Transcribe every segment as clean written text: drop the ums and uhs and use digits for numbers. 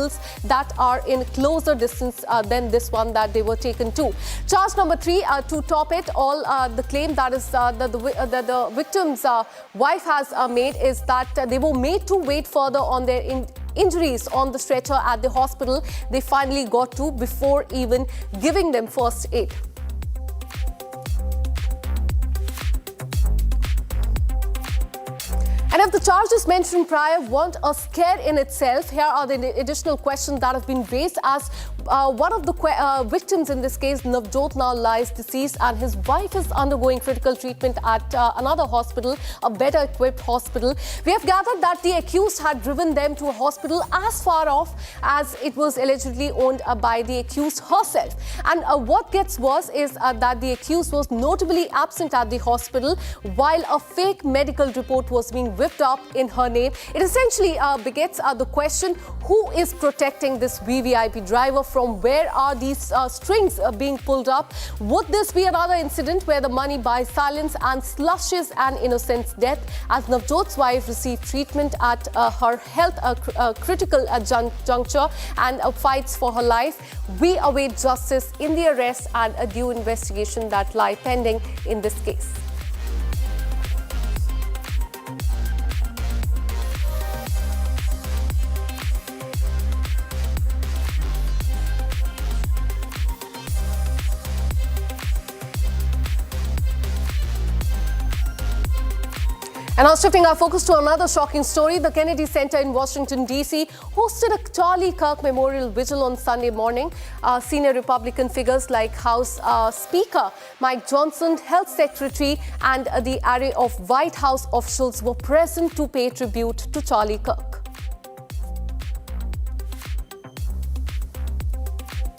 hospitals that are in closer distance than this one that they were taken to. Charge number 3, to top it all, the claim that is the victim's wife has made is that they were made to wait further on their injuries on the stretcher at the hospital they finally got to before even giving them first aid. And if the charges mentioned prior weren't a scare in itself, here are the additional questions that have been raised as one of the victims in this case, Navjot, now lies deceased and his wife is undergoing critical treatment at another hospital, a better equipped hospital. We have gathered that the accused had driven them to a hospital as far off as it was allegedly owned by the accused herself. And what gets worse is that the accused was notably absent at the hospital while a fake medical report was being whipped up in her name. It essentially begets the question, who is protecting this VVIP driver? From where are these strings being pulled up? Would this be another incident where the money buys silence and slushes an innocent's death as Navjot's wife received treatment at her health critical juncture and fights for her life? We await justice in the arrest and a due investigation that lie pending in this case. And now shifting our focus to another shocking story, the Kennedy Center in Washington, D.C. hosted a Charlie Kirk Memorial Vigil on Sunday morning. Senior Republican figures like House Speaker Mike Johnson, Health Secretary, and the array of White House officials were present to pay tribute to Charlie Kirk.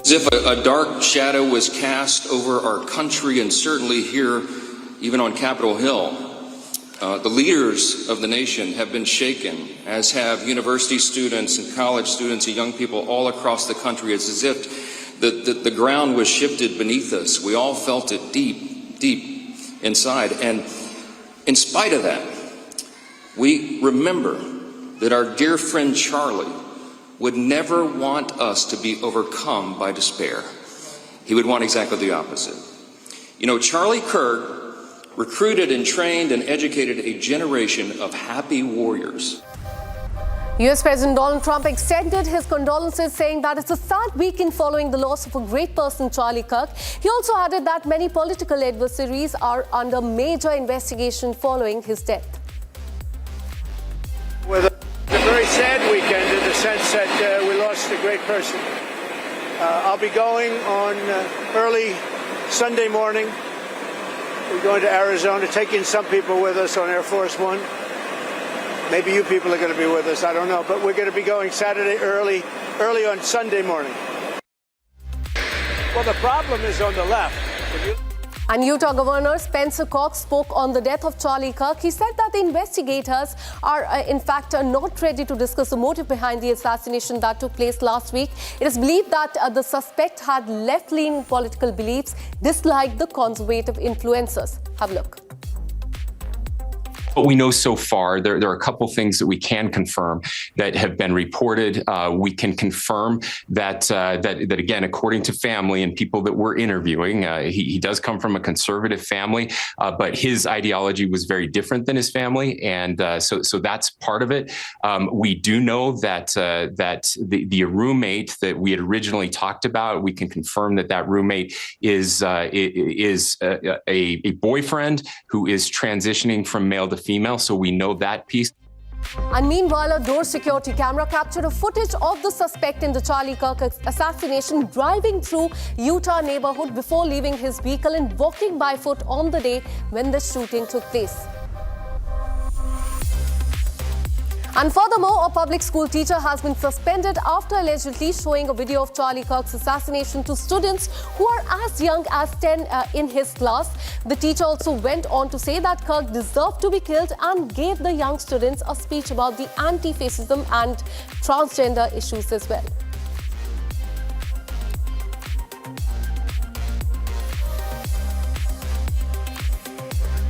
As if a dark shadow was cast over our country and certainly here, even on Capitol Hill. The leaders of the nation have been shaken, as have university students and college students and young people all across the country. It's as if the ground was shifted beneath us. We all felt it deep, deep inside. And in spite of that, we remember that our dear friend Charlie would never want us to be overcome by despair. He would want exactly the opposite. You know, Charlie Kirk recruited and trained and educated a generation of happy warriors. US President Donald Trump extended his condolences, saying that it's a sad weekend following the loss of a great person, Charlie Kirk. He also added that many political adversaries are under major investigation following his death. With a very sad weekend in the sense that we lost a great person. I'll be going on early Sunday morning. We're going to Arizona, taking some people with us on Air Force One. Maybe you people are going to be with us, I don't know. But we're going to be going Saturday early on Sunday morning. Well, the problem is on the left. And Utah Governor Spencer Cox spoke on the death of Charlie Kirk. He said that the investigators are, in fact, not ready to discuss the motive behind the assassination that took place last week. It is believed that the suspect had left-leaning political beliefs, disliked the conservative influencers. Have a look. What we know so far, there are a couple things that we can confirm that have been reported. We can confirm that again, according to family and people that we're interviewing, he does come from a conservative family, but his ideology was very different than his family, and so that's part of it. We do know that the roommate that we had originally talked about, we can confirm that roommate is a boyfriend who is transitioning from male to female, so we know that piece. And meanwhile, a door security camera captured a footage of the suspect in the Charlie Kirk assassination driving through Utah neighborhood before leaving his vehicle and walking by foot on the day when the shooting took place. And furthermore, a public school teacher has been suspended after allegedly showing a video of Charlie Kirk's assassination to students who are as young as 10 in his class. The teacher also went on to say that Kirk deserved to be killed and gave the young students a speech about the anti-fascism and transgender issues as well.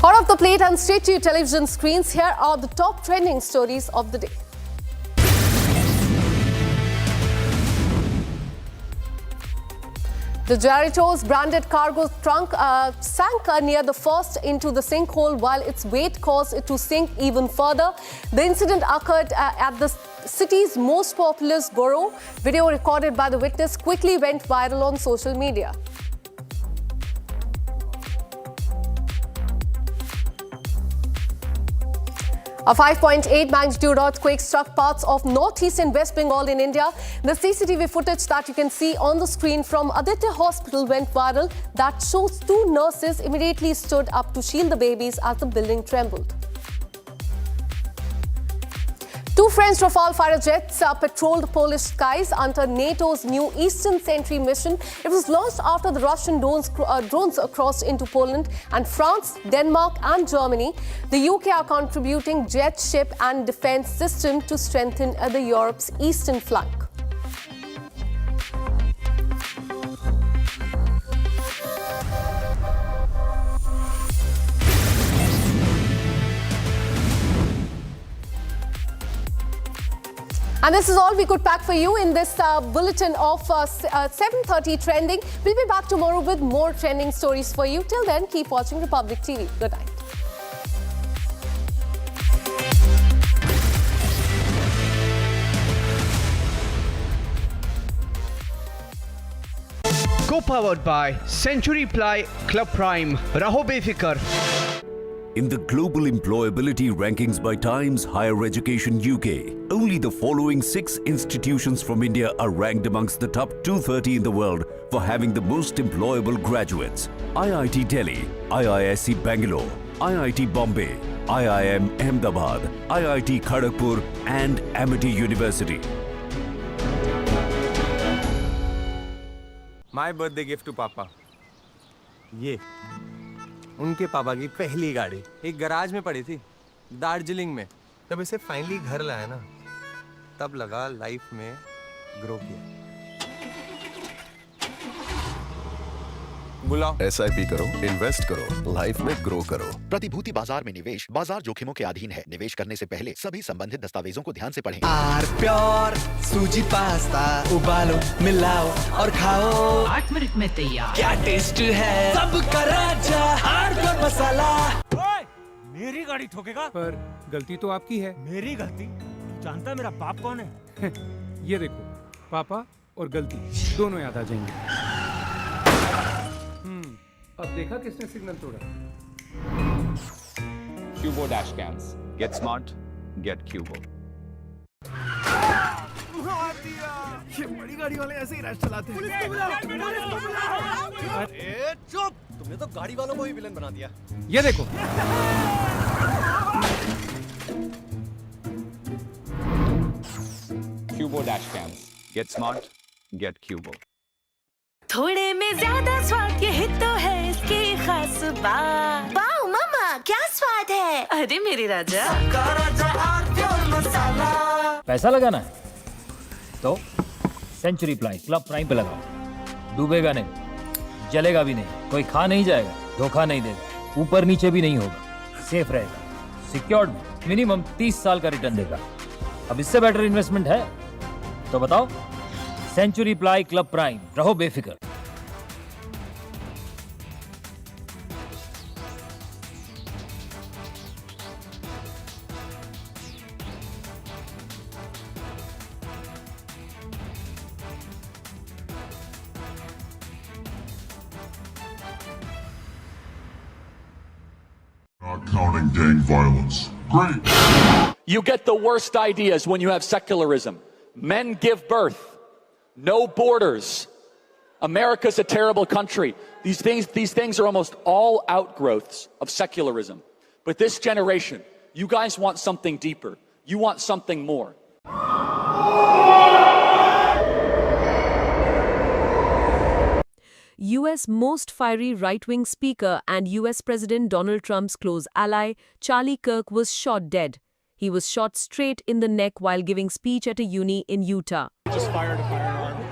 Hot off the plate and straight to your television screens, here are the top trending stories of the day. The Doritos branded cargo trunk sank near the first into the sinkhole while its weight caused it to sink even further. The incident occurred at the city's most populous borough. Video recorded by the witness quickly went viral on social media. A 5.8 magnitude earthquake struck parts of northeast and West Bengal in India. The CCTV footage that you can see on the screen from Aditya Hospital went viral. That shows two nurses immediately stood up to shield the babies as the building trembled. Two French Rafale fighter jets patrolled Polish skies under NATO's new Eastern Sentry mission. It was launched after the Russian drones crossed into Poland and France, Denmark and Germany. The UK are contributing jet, ship and defence system to strengthen the Europe's eastern flank. And this is all we could pack for you in this bulletin of 7:30 trending. We'll be back tomorrow with more trending stories for you. Till then, keep watching Republic TV. Good night. Co-powered by Century Ply Club Prime. Raho befikar. In the global employability rankings by Times Higher Education UK, only the following 6 institutions from India are ranked amongst the top 230 in the world for having the most employable graduates. IIT Delhi, IISc Bangalore, IIT Bombay, IIM Ahmedabad, IIT Kharagpur and Amity University. My birthday gift to Papa. ये उनके पापा की पहली गाड़ी एक garage में पड़ी थी दार्जिलिंग में। जब इसे फाइनली घर लाया ना, तब लगा लाइफ में ग्रो किया। बुलाओ। SIP करो, इन्वेस्ट करो, लाइफ में ग्रो करो। प्रतिभूति बाजार में निवेश बाजार जोखिमों के अधीन है। निवेश करने से पहले सभी संबंधित दस्तावेजों को ध्यान से पढ़ें। आर प्योर सूजी पास्ता उबालो, मिलाओ और खाओ। 8 मिनट में तैयार। क्या टेस्ट है सबका राजा आर प्योर मसाला। ओए, मेरी गाड़ी ठोकेगा? पर गलती तो आपकी है। मेरी गलती? तू जानता है मेरा बाप कौन है? ये देखो, पापा और गलती दोनों याद आ जाएंगे। अब देखा किसने सिग्नल तोड़ा? Cubo dash cams. Get smart, get Cubo. ये बड़ी गाड़ी वाले ऐसे ही रश चलाते हैं। पुलिस को बुलाओ। अरे चुप! तुमने तो गाड़ी वालों को ही विलन बना दिया। ये देखो। Cubo dash cams. Get smart, get Cubo. थोड़े में ज्यादा स्वाद ये तो है इसकी खास बात। वाओ मामा, क्या स्वाद है? अरे मेरे राजा। पैसा लगाना है तो सेंचुरी प्लाई क्लब प्राइम पे लगाओ। डूबेगा नहीं, जलेगा भी नहीं, कोई खा नहीं जाएगा, धोखा नहीं देगा, ऊपर नीचे भी नहीं होगा, सेफ रहेगा, सिक्योर्ड, मिनिमम 30 साल का रिटर्न देगा। अब इससे बेटर इन्वेस्टमेंट है तो बताओ। सेंचुरी प्लाई क्लब प्राइम, रहो बेफिक्र। Not counting gang violence. Great. You get the worst ideas when you have secularism. Men give birth. No borders. America's a terrible country. These things are almost all outgrowths of secularism. But this generation, you guys want something deeper. You want something more. U.S. most fiery right-wing speaker and U.S. President Donald Trump's close ally, Charlie Kirk, was shot dead. He was shot straight in the neck while giving speech at a uni in Utah. Just fired a fire alarm.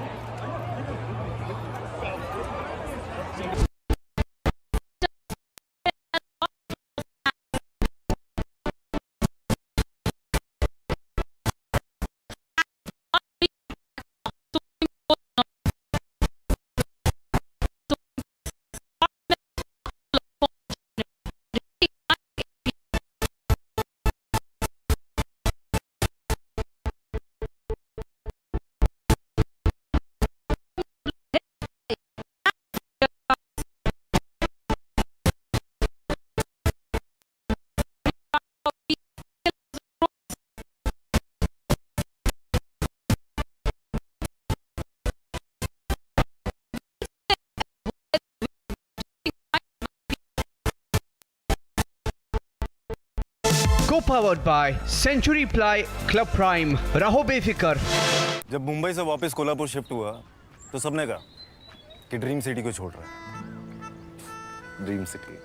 Co-powered by Century Ply Club Prime. रहो बेफिक्र. जब मुंबई से वापस Kolhapur shift हुआ तो सबने कहा कि ड्रीम सिटी को छोड़ रहा है. Dream city.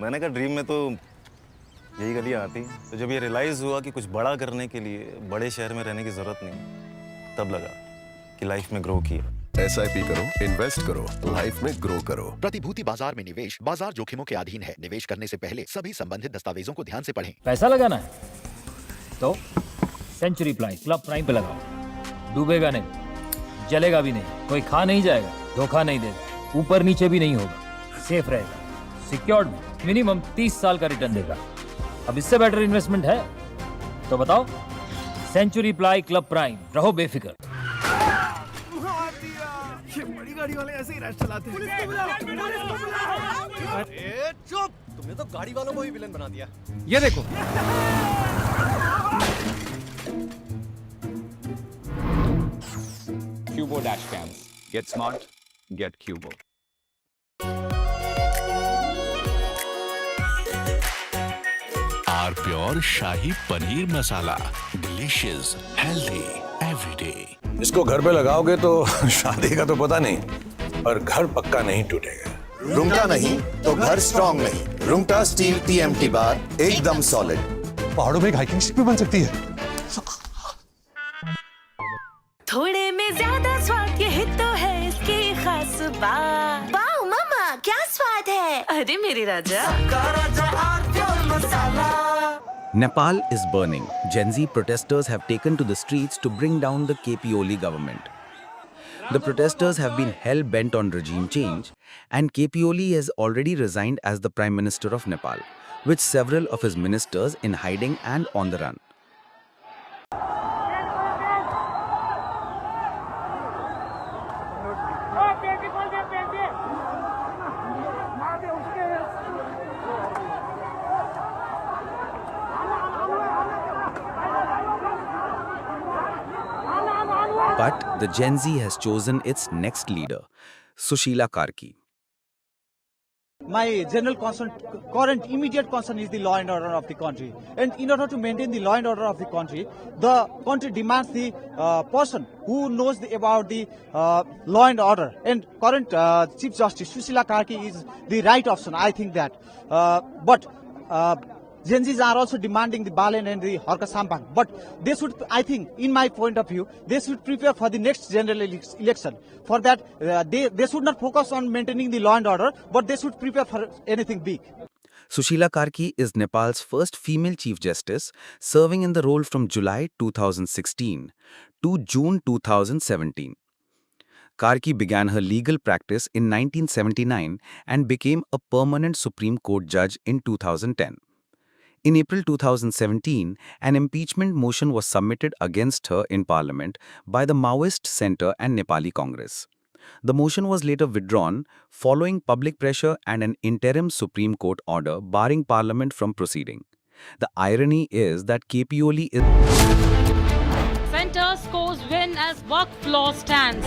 मैंने कहा ड्रीम में तो यही गलियां आती. तो जब ये रियलाइज हुआ कि कुछ बड़ा करने के लिए बड़े शहर में रहने की जरूरत नहीं, तब लगा कि लाइफ में ग्रो किया. SIP करो, इन्वेस्ट करो, लाइफ में ग्रो करो. प्रतिभूति बाजार में निवेश बाजार जोखिमों के अधीन है. निवेश करने से पहले सभी संबंधित दस्तावेजों को ध्यान से पढ़ें. पैसा लगाना है तो सेंचुरी प्लाई क्लब प्राइम पे लगाओ. डूबेगा नहीं, जलेगा भी नहीं, कोई खा नहीं जाएगा, धोखा नहीं देगा, ऊपर नीचे भी नहीं होगा, सेफ रहेगा, सिक्योर्ड, मिनिमम 30 साल का रिटर्न देगा. अब इससे बेटर इन्वेस्टमेंट है तो बताओ. सेंचुरी प्लाई क्लब प्राइम, रहो बेफिक्र. ये बड़ी गाड़ी वाले ऐसे ही रश चलाते हैं. पुलिस को बुलाओ, पुलिस को बुलाओ. अरे चुप. तुमने तो गाड़ी वालों को ही विलन बना दिया. ये देखो. Cubo dash cams. Get smart, get Cubo. Our pure shahi paneer masala. Delicious, healthy, everyday. इसको घर पे लगाओगे तो शादी का तो पता नहीं, पर घर पक्का नहीं टूटेगा. रुंगटा नहीं तो घर स्ट्रॉन्ग नहीं. रुंगटा स्टील TMT बार एकदम सॉलिड. पहाड़ों में एक हाइकिंग स्टिक भी बन सकती है. थोड़े में ज्यादा स्वाद, यही तो है इसकी खास बात. वाओ मामा, क्या स्वाद है. अरे मेरे राजा. Nepal is burning. Gen Z protesters have taken to the streets to bring down the KPOL government. The protesters have been hell-bent on regime change, and KPOL has already resigned as the Prime Minister of Nepal, with several of his ministers in hiding and on the run. But the Gen Z has chosen its next leader, Sushila Karki. My general concern, current immediate concern is the law and order of the country. And in order to maintain the law and order of the country demands the person who knows about the law and order. And current Chief Justice Sushila Karki is the right option, I think that. But Gen Zs are also demanding the Balen and the Harka Sampang. But they should, I think, in my point of view, they should prepare for the next general election. For that, they should not focus on maintaining the law and order, but they should prepare for anything big. Sushila Karki is Nepal's first female Chief Justice, serving in the role from July 2016 to June 2017. Karki began her legal practice in 1979 and became a permanent Supreme Court judge in 2010. In April 2017, an impeachment motion was submitted against her in Parliament by the Maoist Centre and Nepali Congress. The motion was later withdrawn following public pressure and an interim Supreme Court order barring Parliament from proceeding. The irony is that KPOL is... Centre scores win as Waqf law stands.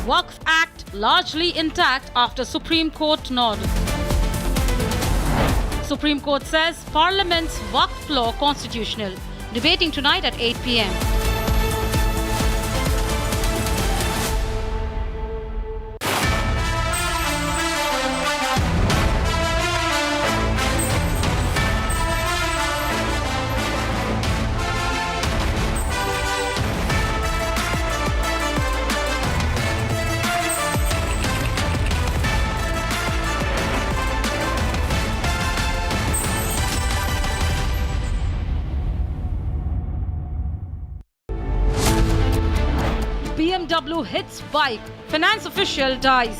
Waqf Act largely intact after Supreme Court nod. Supreme Court says Parliament's Waqf law constitutional. Debating tonight at 8 p.m. BMW hits bike. Finance official dies.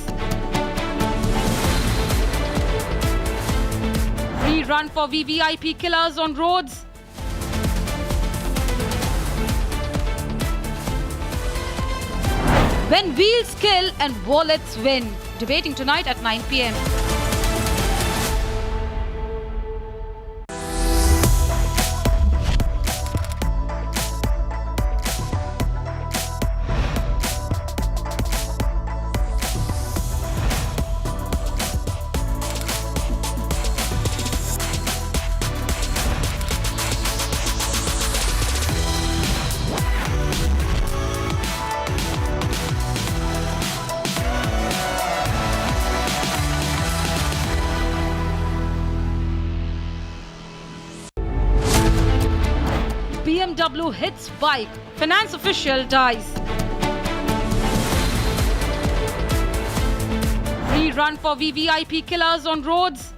Rerun for VVIP killers on roads. When wheels kill and wallets win. Debating tonight at 9 p.m. BMW hits bike. Finance official dies. Rerun for VVIP killers on roads.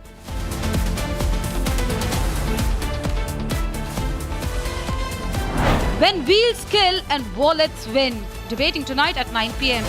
When wheels kill and wallets win. Debating tonight at 9 p.m.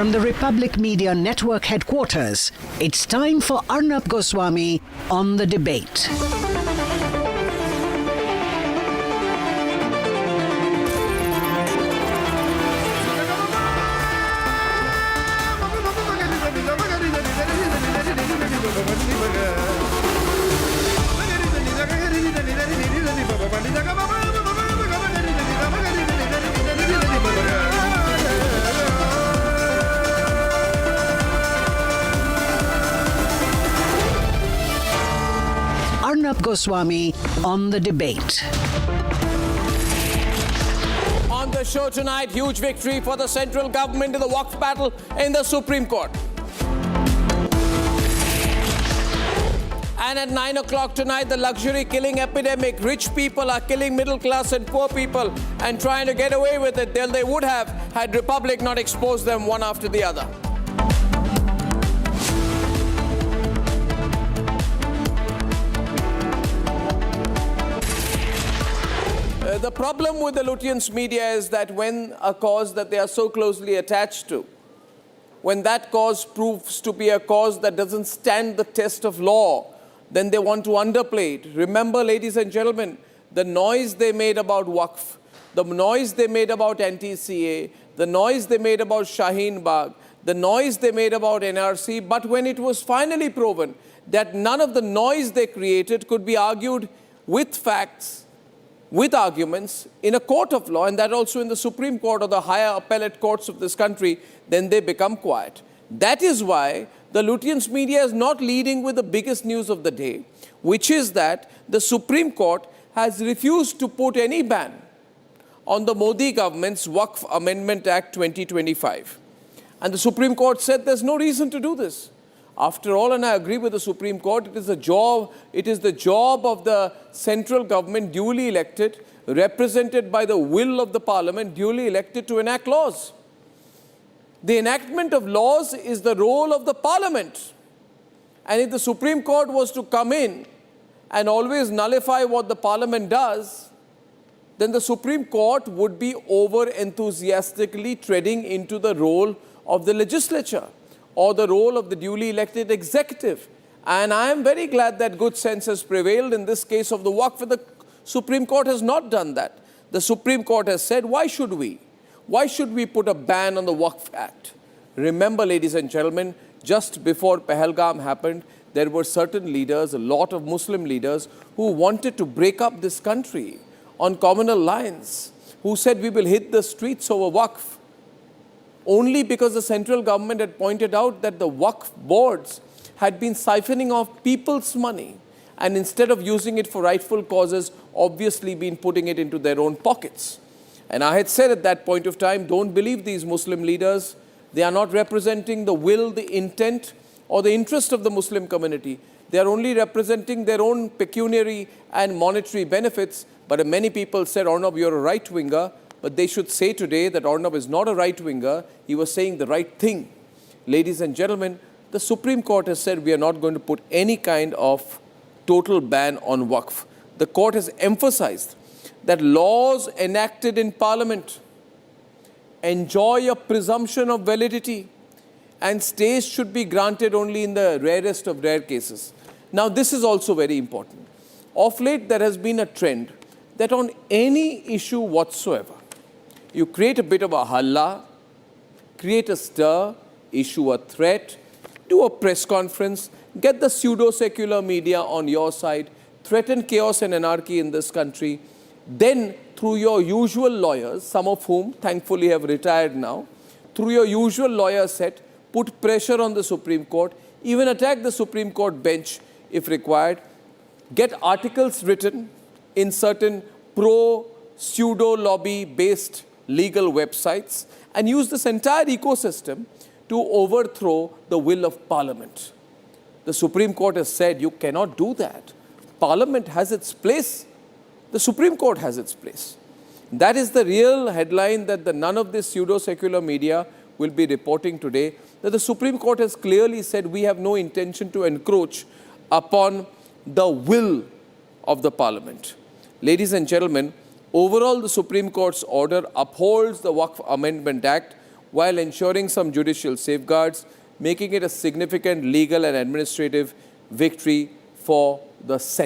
From the Republic Media Network headquarters, it's time for Arnab Goswami on The Debate. Arnab Goswami on The Debate. On the show tonight, huge victory for the central government in the Waqf battle in the Supreme Court. And at 9 o'clock tonight, the luxury killing epidemic. Rich people are killing middle class and poor people and trying to get away with it. They would have had Republic not exposed them one after the other. The problem with the Lutyens media is that when a cause that they are so closely attached to, when that cause proves to be a cause that doesn't stand the test of law, then they want to underplay it. Remember, ladies and gentlemen, the noise they made about Waqf, the noise they made about anti-CA, the noise they made about Shaheen Bagh, the noise they made about NRC, but when it was finally proven that none of the noise they created could be argued with facts, with arguments in a court of law, and that also in the Supreme Court or the higher appellate courts of this country, then they become quiet. That is why the Lutyens media is not leading with the biggest news of the day, which is that the Supreme Court has refused to put any ban on the Modi government's Waqf Amendment Act 2025. And the Supreme Court said there's no reason to do this. After all, and I agree with the Supreme Court, it is the job of the central government duly elected, represented by the will of the parliament, duly elected to enact laws. The enactment of laws is the role of the parliament. And if the Supreme Court was to come in and always nullify what the parliament does, then the Supreme Court would be over-enthusiastically treading into the role of the legislature or the role of the duly elected executive. And I am very glad that good sense has prevailed in this case of the Waqf. The Supreme Court has not done that. The Supreme Court has said, why should we? Why should we put a ban on the Waqf Act? Remember, ladies and gentlemen, just before Pahalgam happened, there were certain leaders, a lot of Muslim leaders, who wanted to break up this country on communal lines, who said we will hit the streets over Waqf, only because the central government had pointed out that the Waqf boards had been siphoning off people's money and instead of using it for rightful causes, obviously been putting it into their own pockets. And I had said at that point of time, don't believe these Muslim leaders. They are not representing the will, the intent, or the interest of the Muslim community. They are only representing their own pecuniary and monetary benefits. But many people said, Arnab, you're a right-winger. But they should say today that Arnab is not a right-winger. He was saying the right thing. Ladies and gentlemen, the Supreme Court has said we are not going to put any kind of total ban on Waqf. The court has emphasized that laws enacted in Parliament enjoy a presumption of validity and stays should be granted only in the rarest of rare cases. Now, this is also very important. Of late, there has been a trend that on any issue whatsoever, you create a bit of a halla, create a stir, issue a threat, do a press conference, get the pseudo-secular media on your side, threaten chaos and anarchy in this country, then through your usual lawyers, some of whom thankfully have retired now, through your usual lawyer set, put pressure on the Supreme Court, even attack the Supreme Court bench if required, get articles written in certain pro-pseudo-lobby-based legal websites, and use this entire ecosystem to overthrow the will of Parliament. The Supreme Court has said you cannot do that. Parliament has its place. The Supreme Court has its place. That is the real headline that none of this pseudo-secular media will be reporting today, that the Supreme Court has clearly said we have no intention to encroach upon the will of the Parliament. Ladies and gentlemen, overall the Supreme Court's order upholds the Waqf Amendment Act while ensuring some judicial safeguards, making it a significant legal and administrative victory for the Senate.